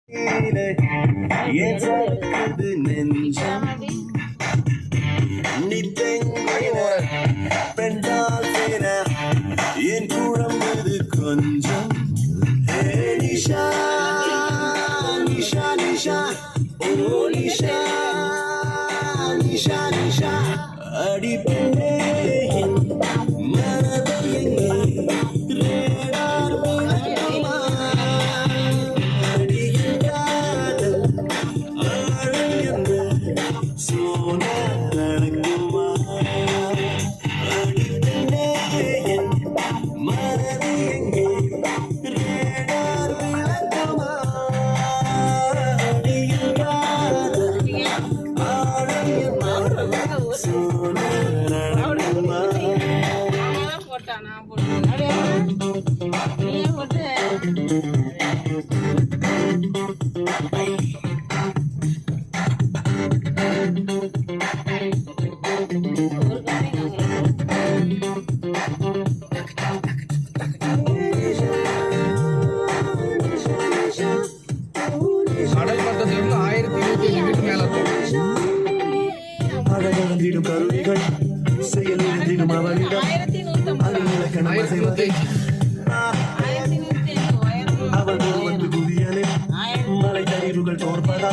ஏன் சறுக்குது நெஞ்சம் நீ பெண்கிற பெண்டால் சேர என் குழம்புது கொஞ்சம் ஹே நிஷா நிஷா நிஷா ஓ நிஷா நிஷா நிஷா அடி பெண்ணே என் மனதை எங்கே ரேடார் விளக்குமா அடியின் காதல் ஆழம் என்று சோன நடக்குமா அடி பெண்ணே என் மனதை எங்கே ரேடார் விளக்குமா அடியின் காதல் ஆழம் என்று சோன நடக்குமா போட்டானா நீ போட்டு கடல் மட்டத்திலிருந்து 1025 மீட்டர் மேல இருக்கும். அழகழந்திடும் கருவிகள் செயலிழந்திடும் அவளிடம் 1150 அவள் வந்து குவியலே மலை தரிவுகள் தோற்பதா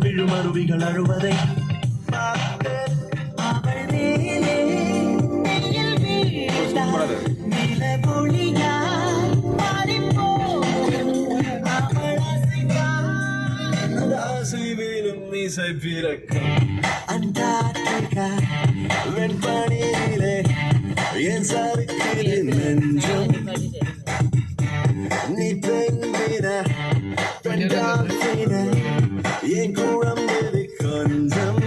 விழுமருவிகள் அழுவதை பார்த்து அவள் மேலே வெயில் வீழ்ந்தாள். நிலவொளியால் மாறிப்போகும் அவள் அசைந்தாள். அந்த ஆசை வேலும் மீசை பிறக்கும் அண்டார்டிகா வெண்பனியிலே என் சறுக்குது நெஞ்சம் நீ பெண்ணின பெண்டால் என் குழம்புது கொஞ்சம்